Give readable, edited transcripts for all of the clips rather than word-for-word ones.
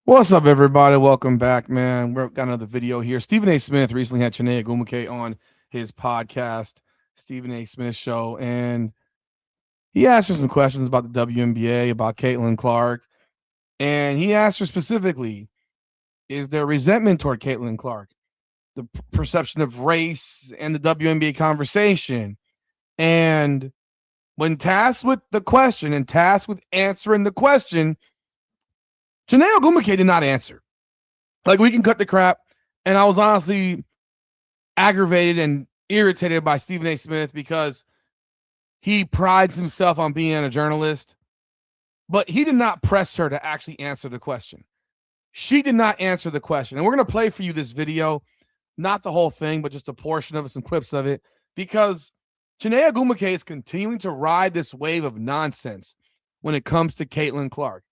What's up, everybody? Welcome back, man. We've got another video here. Stephen A. Smith recently had Chiney Ogwumike on his podcast, Stephen A. Smith Show, and he asked her some questions about the WNBA, about Caitlin Clark, and he asked her specifically, is there resentment toward Caitlin Clark? The perception of race and the WNBA conversation. And when tasked with the question and tasked with answering the question, Chiney Ogwumike did not answer. Like, we can cut the crap. And I was honestly aggravated and irritated by Stephen A. Smith because he prides himself on being a journalist, but he did not press her to actually answer the question. She did not answer the question. And we're going to play for you this video, not the whole thing, but just a portion of it, some clips of it, because Chiney Ogwumike is continuing to ride this wave of nonsense when it comes to Caitlin Clark.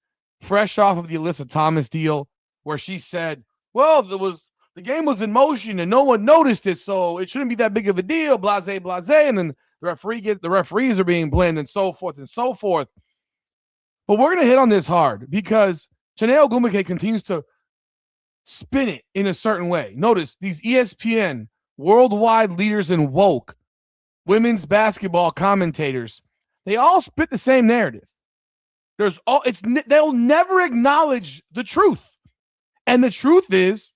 Fresh off of the Alyssa Thomas deal, where she said, well, the game was in motion and no one noticed it, so it shouldn't be that big of a deal, blase, blase, and then the referees are being blamed and so forth and so forth. But we're going to hit on this hard because Chiney Ogwumike continues to spin it in a certain way. Notice these ESPN worldwide leaders in woke women's basketball commentators, they all spit the same narrative. They'll never acknowledge the truth. And the truth is,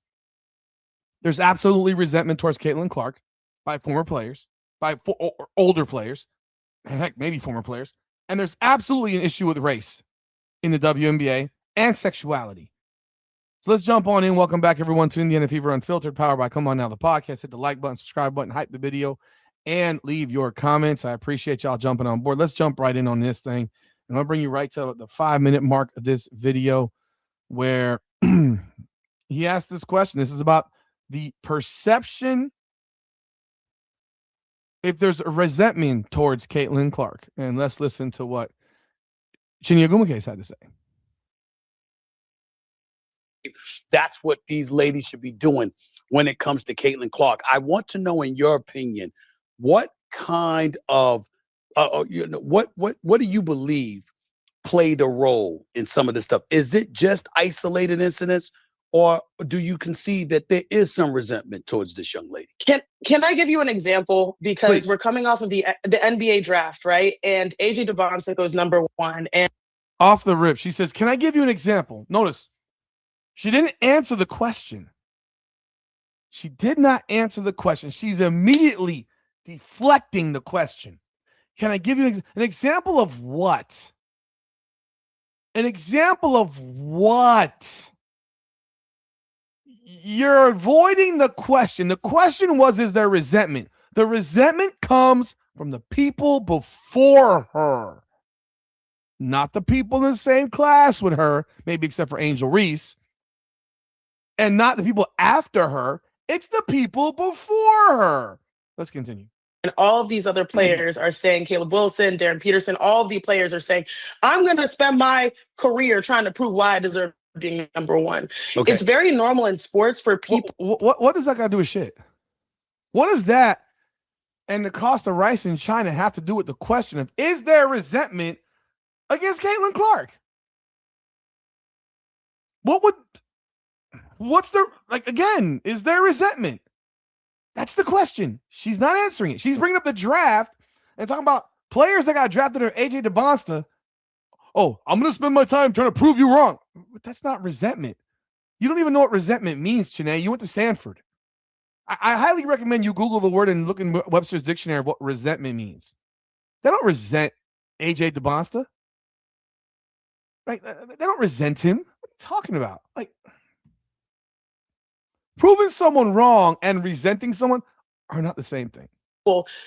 there's absolutely resentment towards Caitlin Clark by former players, or older players, and heck, maybe former players. And there's absolutely an issue with race in the WNBA and sexuality. So let's jump on in. Welcome back, everyone, to Indiana Fever Unfiltered, powered by Come On Now, the podcast. Hit the like button, subscribe button, hype the video, and leave your comments. I appreciate y'all jumping on board. Let's jump right in on this thing. And I'll bring you right to the 5-minute mark of this video where he asked this question. This is about the perception, if there's a resentment towards Caitlin Clark. And let's listen to what Chiney Ogwumike had to say. That's what these ladies should be doing when it comes to Caitlin Clark. I want to know, in your opinion, what kind of what do you believe played a role in some of this stuff? Is it just isolated incidents, or do you concede that there is some resentment towards this young lady? Can I give you an example? Because Please. We're coming off of the NBA draft, right? And AJ DeBonsa goes #1. And Off the rip, she says, can I give you an example? Notice, she didn't answer the question. She did not answer the question. She's immediately deflecting the question. Can I give you an example of what? An example of what? You're avoiding the question. The question was, is there resentment? The resentment comes from the people before her, not the people in the same class with her, maybe except for Angel Reese, and not the people after her. It's the people before her. Let's continue. all of these other players are saying, Caleb Wilson, Darren Peterson, all of the players are saying, I'm going to spend my career trying to prove why I deserve being #1. Okay. It's very normal in sports for people. What does that got to do with shit? What does that and the cost of rice in China have to do with the question of, is there resentment against Caitlin Clark? What's the, like, again, is there resentment? That's the question. She's not answering it. She's bringing up the draft and talking about players that got drafted are AJ DeBonsta. Oh, I'm going to spend my time trying to prove you wrong. But that's not resentment. You don't even know what resentment means, Chiney. You went to Stanford. I highly recommend you Google the word and look in Webster's dictionary of what resentment means. They don't resent AJ DeBonsta. Like, they don't resent him. What are you talking about? Like, proving someone wrong and resenting someone are not the same thing.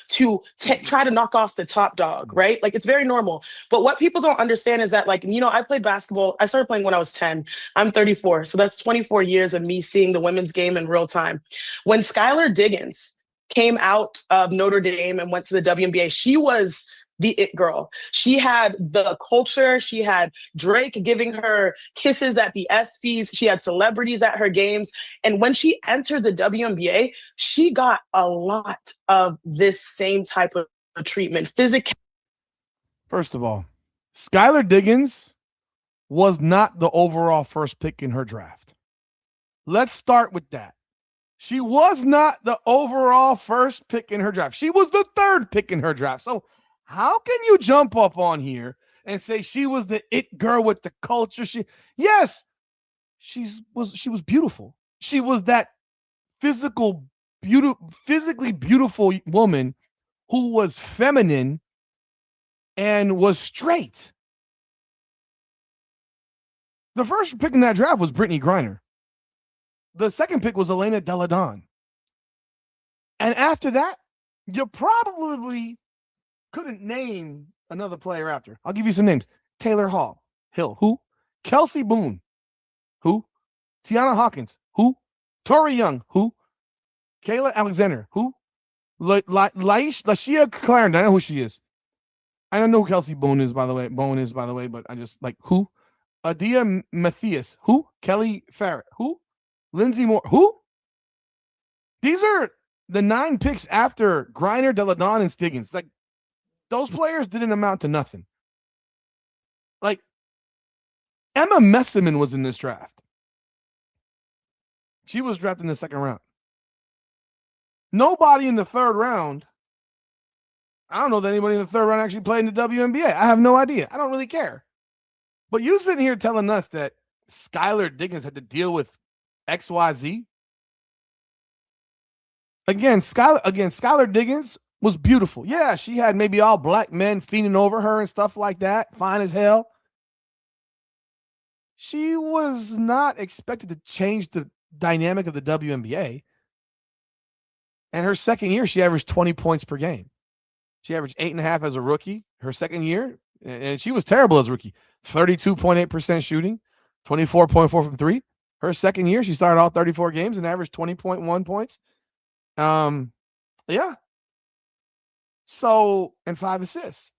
To try to knock off the top dog, right? Like, it's very normal. But what people don't understand is that, like, I played basketball. I started playing when I was 10. I'm 34. So that's 24 years of me seeing the women's game in real time. When Skylar Diggins came out of Notre Dame and went to the WNBA, she was the it girl. She had the culture. She had Drake giving her kisses at the ESPYs. She had celebrities at her games. And when she entered the WNBA, she got a lot of this same type of treatment. Physical. First of all, Skylar Diggins was not the overall first pick in her draft. Let's start with that. She was not the overall first pick in her draft. She was the third pick in her draft. So how can you jump up on here and say she was the it girl with the culture? Yes, she was beautiful. She was that physically beautiful woman who was feminine and was straight. The first pick in that draft was Brittany Griner. The second pick was Elena Delle Donne. And after that, you probably couldn't name another player after. I'll give you some names. Taylor Hill, who? Kelsey Boone, who? Tiana Hawkins, who? Tori Young, who? Kayla Alexander, who? Lashia Clarendon, I know who she is. I don't know who Kelsey Boone is, by the way, but I just like who? Adia Matthias, who? Kelly Farrett, who? Lindsay Moore, who? These are the 9 picks after Griner, Delle Donne, and Stiggins. Like, those players didn't amount to nothing. Like, Emma Messiman was in this draft. She was drafted in the second round. Nobody in the third round. I don't know that anybody in the third round actually played in the WNBA. I have no idea. I don't really care. But you sitting here telling us that Skylar Diggins had to deal with XYZ? Again, Skylar Diggins was beautiful. Yeah, she had maybe all black men fiending over her and stuff like that. Fine as hell. She was not expected to change the dynamic of the WNBA. And her second year, she averaged 20 points per game. She averaged 8.5 as a rookie. Her second year, and she was terrible as a rookie. 32.8% shooting, 24.4 from three. Her second year, she started all 34 games and averaged 20.1 points. Yeah. So, and 5 assists.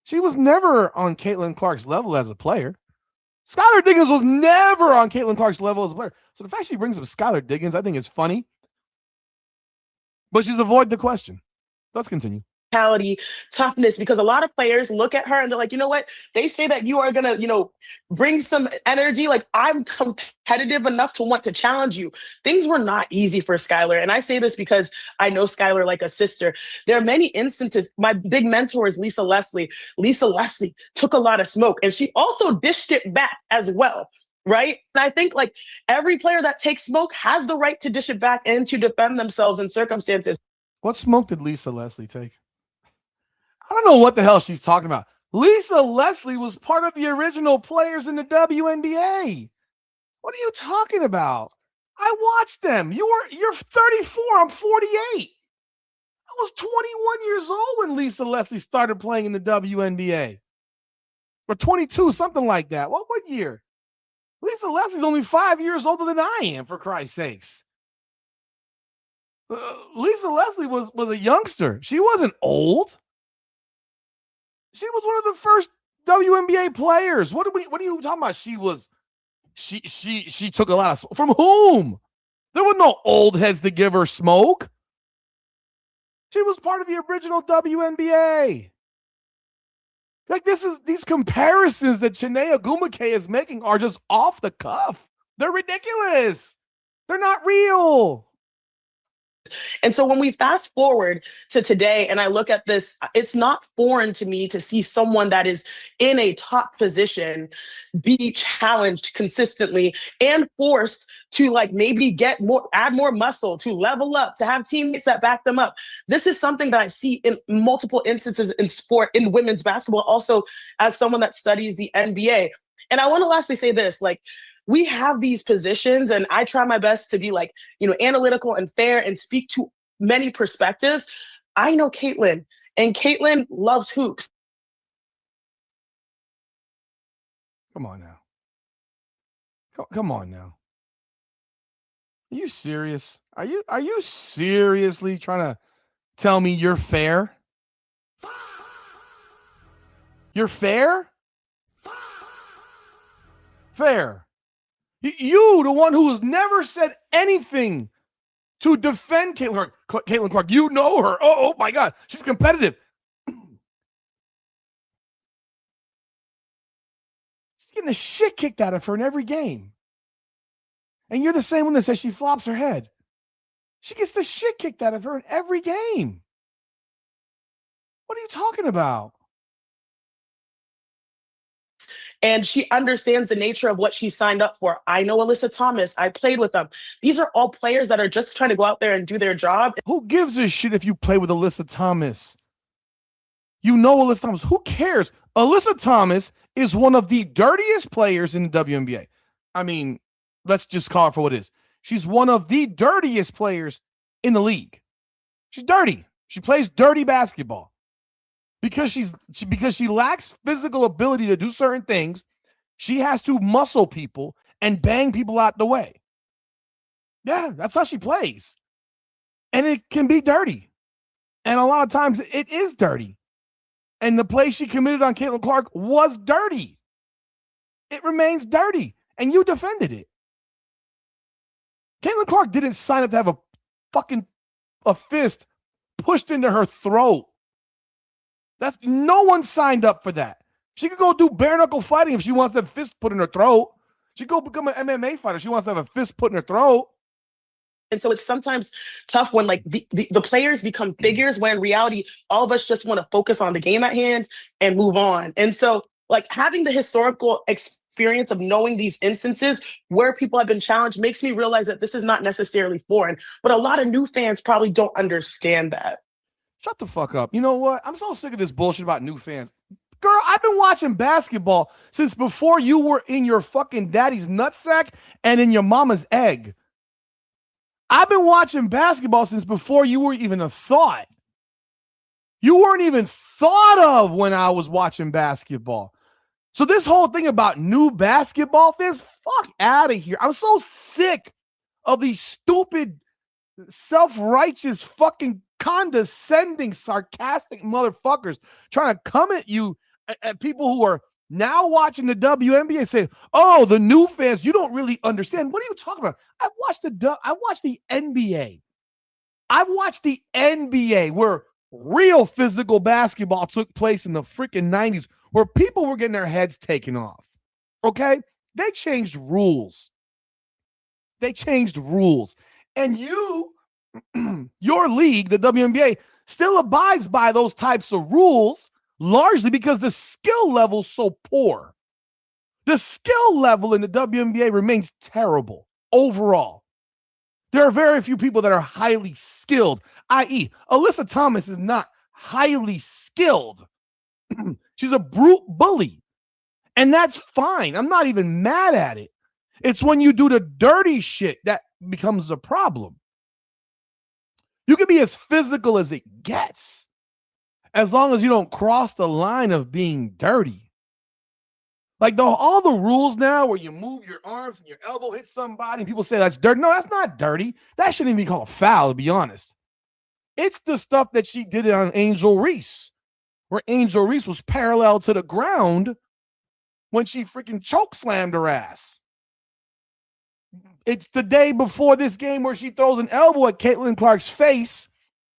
She was never on Caitlin Clark's level as a player. Skylar Diggins was never on Caitlin Clark's level as a player. So the fact she brings up Skylar Diggins, I think is funny. But she's avoided the question. Let's continue. Toughness, because a lot of players look at her and they're like, you know what? They say that you are going to, bring some energy. Like, I'm competitive enough to want to challenge you. Things were not easy for Skylar. And I say this because I know Skylar like a sister. There are many instances. My big mentor is Lisa Leslie. Lisa Leslie took a lot of smoke and she also dished it back as well. Right. And I think like every player that takes smoke has the right to dish it back and to defend themselves in circumstances. What smoke did Lisa Leslie take? I don't know what the hell she's talking about. Lisa Leslie was part of the original players in the WNBA. What are you talking about? I watched them. You're 34. I'm 48. I was 21 years old when Lisa Leslie started playing in the WNBA. Or 22, something like that. What year? Lisa Leslie's only 5 years older than I am, for Christ's sakes. Lisa Leslie was a youngster. She wasn't old. She was one of the first WNBA players. What are you talking about? She took a lot of smoke. From whom? There were no old heads to give her smoke. She was part of the original WNBA. Like, these comparisons that Chiney Ogwumike is making are just off the cuff. They're ridiculous. They're not real. And so when we fast forward to today and I look at this, it's not foreign to me to see someone that is in a top position be challenged consistently and forced to like maybe add more muscle, to level up, to have teammates that back them up. This is something that I see in multiple instances in sport, in women's basketball, also as someone that studies the NBA. And I want to lastly say this, like, we have these positions and I try my best to be like, analytical and fair and speak to many perspectives. I know Caitlin and Caitlin loves hoops. Come on now. Come on now. Are you serious? Are you seriously trying to tell me you're fair? You're fair? Fair. You, the one who has never said anything to defend Caitlin Clark. You know her. Oh my God. She's competitive. She's getting the shit kicked out of her in every game. And you're the same one that says she flops her head. She gets the shit kicked out of her in every game. What are you talking about? And she understands the nature of what she signed up for. I know Alyssa Thomas. I played with them. These are all players that are just trying to go out there and do their job. Who gives a shit if you play with Alyssa Thomas? You know Alyssa Thomas. Who cares? Alyssa Thomas is one of the dirtiest players in the WNBA. I mean, let's just call it for what it is. She's one of the dirtiest players in the league. She's dirty. She plays dirty basketball. Because she lacks physical ability to do certain things, she has to muscle people and bang people out the way. Yeah, that's how she plays. And it can be dirty. And a lot of times it is dirty. And the play she committed on Caitlin Clark was dirty. It remains dirty. And you defended it. Caitlin Clark didn't sign up to have a fist pushed into her throat. No one signed up for that. She could go do bare knuckle fighting if she wants to have a fist put in her throat. She could go become an MMA fighter. She wants to have a fist put in her throat. And so it's sometimes tough when like the players become figures, when in reality, all of us just want to focus on the game at hand and move on. And so like having the historical experience of knowing these instances where people have been challenged makes me realize that this is not necessarily foreign, but a lot of new fans probably don't understand that. Shut the fuck up. You know what? I'm so sick of this bullshit about new fans. Girl, I've been watching basketball since before you were in your fucking daddy's nutsack and in your mama's egg. I've been watching basketball since before you were even a thought. You weren't even thought of when I was watching basketball. So this whole thing about new basketball fans, fuck out of here. I'm so sick of these stupid, self-righteous, fucking condescending, sarcastic motherfuckers trying to come at you, at people who are now watching the WNBA say, oh, the new fans, you don't really understand. What are you talking about? I watched the NBA. I've watched the NBA where real physical basketball took place in the freaking 90s, where people were getting their heads taken off. Okay? They changed rules. And your league, the WNBA, still abides by those types of rules, largely because the skill level is so poor. The skill level in the WNBA remains terrible overall. There are very few people that are highly skilled, i.e., Alyssa Thomas is not highly skilled. She's a brute bully. And that's fine. I'm not even mad at it. It's when you do the dirty shit that becomes a problem. You can be as physical as it gets, as long as you don't cross the line of being dirty. Like all the rules now where you move your arms and your elbow hits somebody and people say that's dirty. No, that's not dirty. That shouldn't even be called a foul, to be honest. It's the stuff that she did on Angel Reese, where Angel Reese was parallel to the ground when she freaking choke slammed her ass. It's the day before this game where she throws an elbow at Caitlin Clark's face.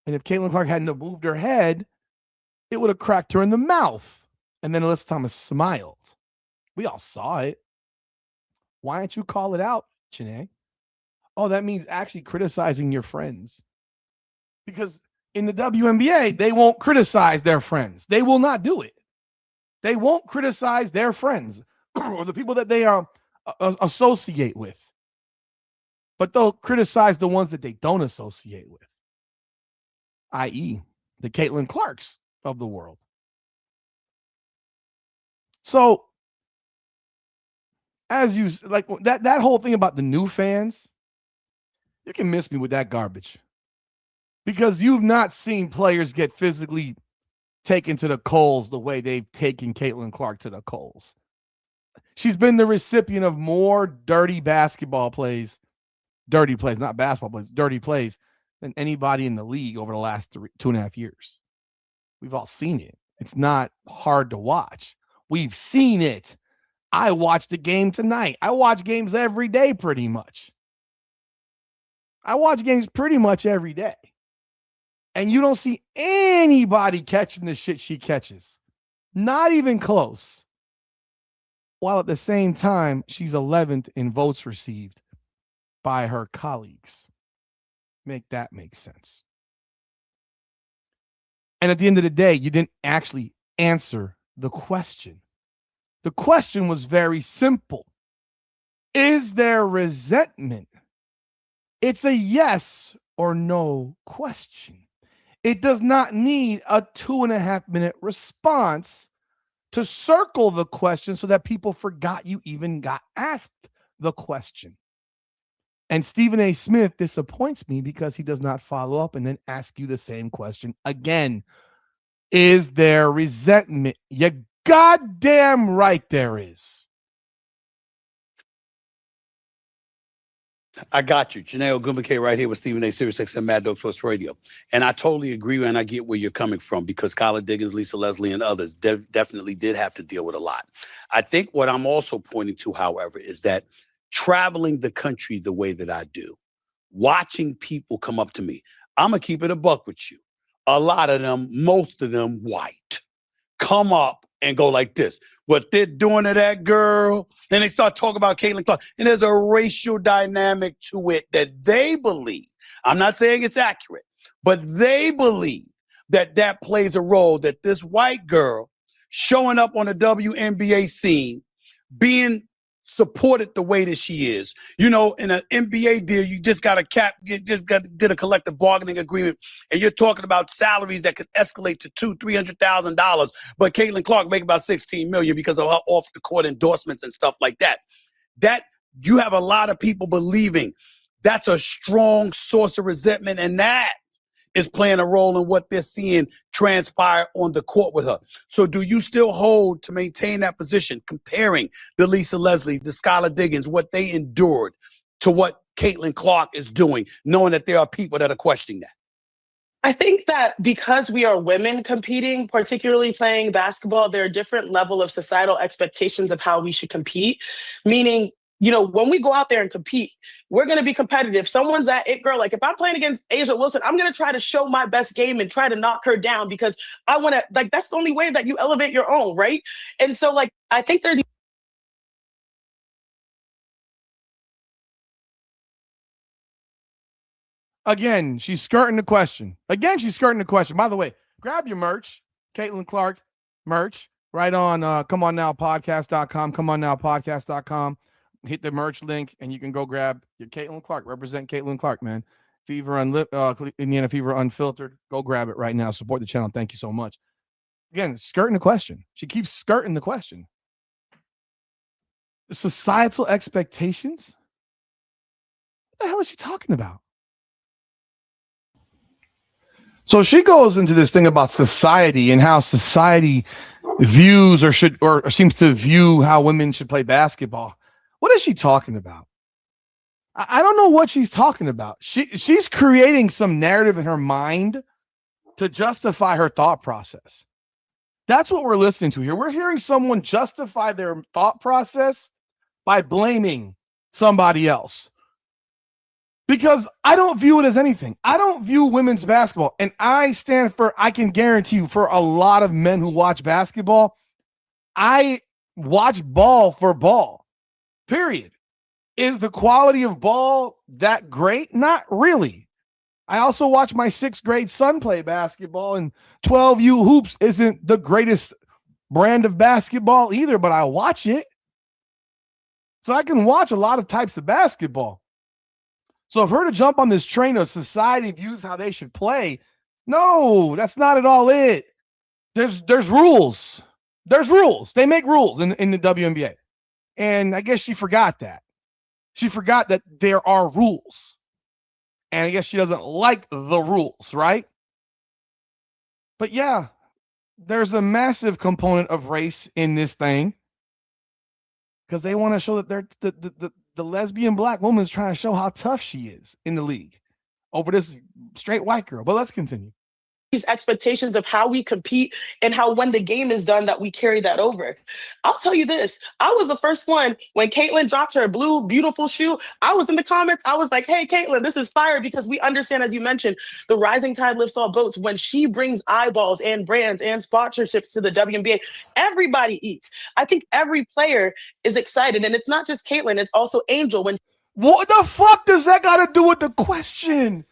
And if Caitlin Clark hadn't have moved her head, it would have cracked her in the mouth. And then Alyssa Thomas smiled. We all saw it. Why don't you call it out, Chiney? Oh, that means actually criticizing your friends. Because in the WNBA, they won't criticize their friends. They will not do it. They won't criticize their friends or the people that they associate with. But they'll criticize the ones that they don't associate with, i.e., the Caitlin Clarks of the world. So, as you like that whole thing about the new fans, you can miss me with that garbage. Because you've not seen players get physically taken to the coals the way they've taken Caitlin Clark to the coals. She's been the recipient of more dirty plays, not basketball plays, dirty plays than anybody in the league over the last 2.5 years. We've all seen it. It's not hard to watch. We've seen it. I watched the game tonight. I watch games every day pretty much. I watch games pretty much every day. And you don't see anybody catching the shit she catches. Not even close. while at the same time, she's 11th in votes received by her colleagues. Make that make sense. And at the end of the day, you didn't actually answer the question. The question was very simple. Is there resentment? It's a yes or no question. It does not need a 2.5-minute response to circle the question so that people forgot you even got asked the question. And Stephen A. Smith disappoints me because he does not follow up and then ask you the same question again. Is there resentment? You goddamn right there is. I got you. Chiney Ogwumike right here with Stephen A. Sirius XM Mad Dog Sports Radio. And I totally agree and I get where you're coming from because Kyla Diggins, Lisa Leslie, and others definitely did have to deal with a lot. I think what I'm also pointing to, however, is that traveling the country the way that I do, watching people come up to me, I'm going to keep it a buck with you. A lot of them, most of them white, come up and go like this. What they're doing to that girl. Then they start talking about Caitlin Clark. And there's a racial dynamic to it that they believe. I'm not saying it's accurate, but they believe that that plays a role, that this white girl showing up on the WNBA scene, being supported the way that she is. You know, in an NBA deal, you just got did a collective bargaining agreement, and you're talking about salaries that could escalate to $200,000-$300,000. But Caitlin Clark make about $16 million because of her off the court endorsements and stuff like that. That you have a lot of people believing that's a strong source of resentment, and that is playing a role in what they're seeing transpire on the court with her. So do you still hold to maintain that position, comparing the Lisa Leslie, the Skylar Diggins, what they endured to what Caitlin Clark is doing, knowing that there are people that are questioning that? I think that because we are women competing, particularly playing basketball, there are different level of societal expectations of how we should compete, meaning, you know, when we go out there and compete, we're going to be competitive. Someone's that it girl. Like if I'm playing against Asia Wilson, I'm going to try to show my best game and try to knock her down because I want to, like, that's the only way that you elevate your own, right? And so, like, I think there. Again, she's skirting the question. By the way, grab your merch, Caitlin Clark merch, right on comeonnowpodcast.com, comeonnowpodcast.com. Hit the merch link, and you can go grab your Caitlin Clark. Represent Caitlin Clark, man. Indiana Fever Unfiltered. Go grab it right now. Support the channel. Thank you so much. Again, skirting the question. She keeps skirting the question. The societal expectations? What the hell is she talking about? So she goes into this thing about society and how society views or seems to view how women should play basketball. What is she talking about? I don't know what she's talking about. She's creating some narrative in her mind to justify her thought process. That's what we're listening to here. We're hearing someone justify their thought process by blaming somebody else. Because I don't view it as anything. I don't view women's basketball. And I can guarantee you, for a lot of men who watch basketball, I watch ball for ball, period. Is the quality of ball that great? Not really. I also watch my 6th grade son play basketball, and 12U Hoops isn't the greatest brand of basketball either, but I watch it. So I can watch a lot of types of basketball. So for her to jump on this train of society views how they should play, no, that's not at all it. There's rules. There's rules. They make rules in the WNBA. And I guess she forgot that. She forgot that there are rules. And I guess she doesn't like the rules, right? But yeah, there's a massive component of race in this thing because they want to show that they're the lesbian black woman is trying to show how tough she is in the league over this straight white girl. But let's continue. these expectations of how we compete and how when the game is done that we carry that over. I'll tell you this, I was the first one when Caitlin dropped her blue beautiful shoe. I was in the comments, I was like, hey Caitlin, this is fire, because we understand, as you mentioned, the rising tide lifts all boats. When she brings eyeballs and brands and sponsorships to the WNBA, everybody eats. I think every player is excited, and it's not just Caitlin, it's also Angel. What the fuck does that got to do with the question?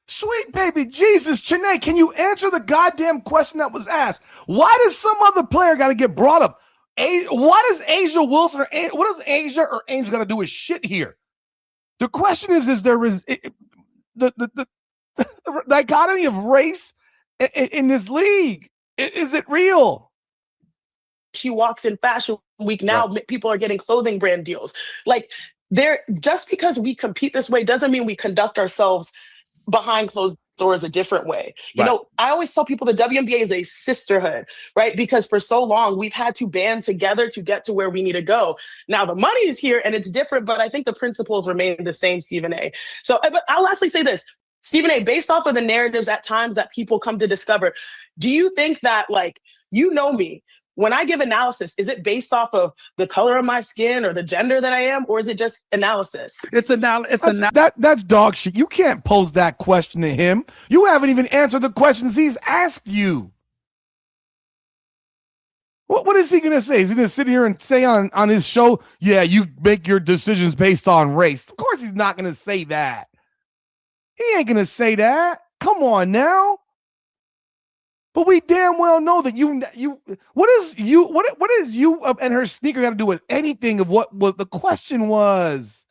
Sweet baby Jesus, Chiney, can you answer the goddamn question that was asked? Why does some other player got to get brought up? Why does Asia Wilson what does Asia or Angel got to do with shit here? The question is there is the dichotomy of race in this league? Is it real? She walks in Fashion Week now, right. People are getting clothing brand deals. Like, just because we compete this way doesn't mean we conduct ourselves behind closed doors a different way. You know, I always tell people the WNBA is a sisterhood, right? Because for so long, we've had to band together to get to where we need to go. Now the money is here and it's different, but I think the principles remain the same, Stephen A. So, but I'll lastly say this, Stephen A, based off of the narratives at times that people come to discover, do you think that, like, you know me, when I give analysis, is it based off of the color of my skin or the gender that I am, or is it just analysis? That's dog shit. You can't pose that question to him. You haven't even answered the questions he's asked you. What is he going to say? Is he going to sit here and say on his show, yeah, you make your decisions based on race? Of course he's not going to say that. He ain't going to say that. Come on now. But we damn well know that what is you and her sneaker got to do with anything of what the question was?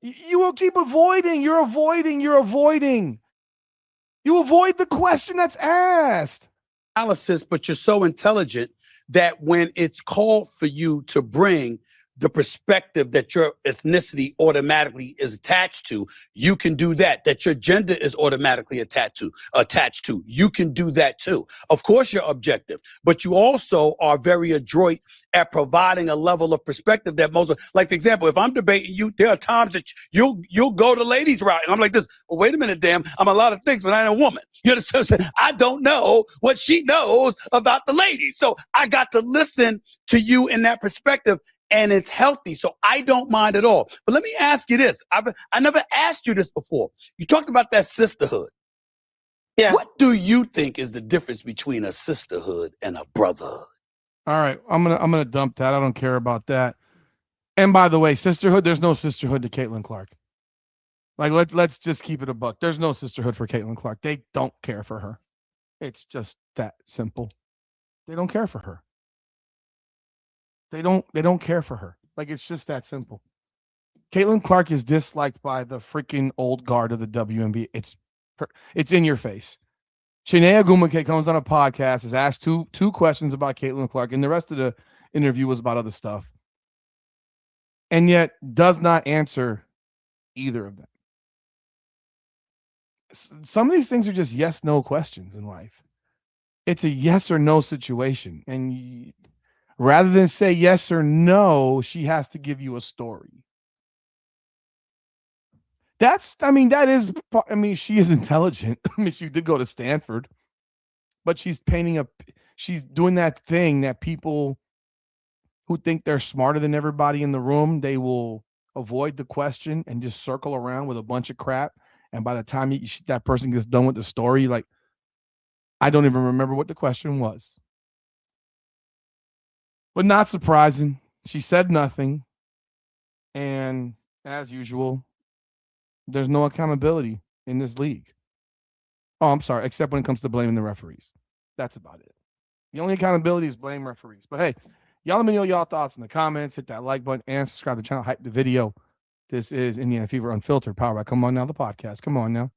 You will keep avoiding. You're avoiding. You avoid the question that's asked. Analysis, but you're so intelligent that when it's called for you to bring the perspective that your ethnicity automatically is attached to, you can do that. That your gender is automatically attached to, you can do that too. Of course, you're objective, but you also are very adroit at providing a level of perspective that most, like, for example, if I'm debating you, there are times that you'll go the ladies route, and I'm like this. Well, wait a minute, damn, I'm a lot of things, but I ain't a woman. You understand what I'm saying? I don't know what she knows about the ladies, so I got to listen to you in that perspective. And it's healthy, so I don't mind at all. But let me ask you this. I never asked you this before. You talked about that sisterhood. Yeah. What do you think is the difference between a sisterhood and a brotherhood? All right, I'm gonna dump that. I don't care about that. And by the way, sisterhood, there's no sisterhood to Caitlin Clark. Like, let's just keep it a buck. There's no sisterhood for Caitlin Clark. They don't care for her. It's just that simple. They don't care for her. They don't care for her. Like, it's just that simple. Caitlin Clark is disliked by the freaking old guard of the WNBA. It's in your face. Chiney Ogwumike comes on a podcast, is asked two questions about Caitlin Clark, and the rest of the interview was about other stuff. And yet does not answer either of them. Some of these things are just yes/no questions in life. It's a yes or no situation. And rather than say yes or no, she has to give you a story. She is intelligent. She did go to Stanford, but she's she's doing that thing that people who think they're smarter than everybody in the room, they will avoid the question and just circle around with a bunch of crap. And by the time that person gets done with the story, like, I don't even remember what the question was. But not surprising. She said nothing. And as usual, there's no accountability in this league. Oh, I'm sorry, except when it comes to blaming the referees. That's about it. The only accountability is blame referees. But hey, y'all let me know y'all thoughts in the comments. Hit that like button and subscribe to the channel. Hype the video. This is Indiana Fever Unfiltered, powered by Come On Now, the podcast. Come on now.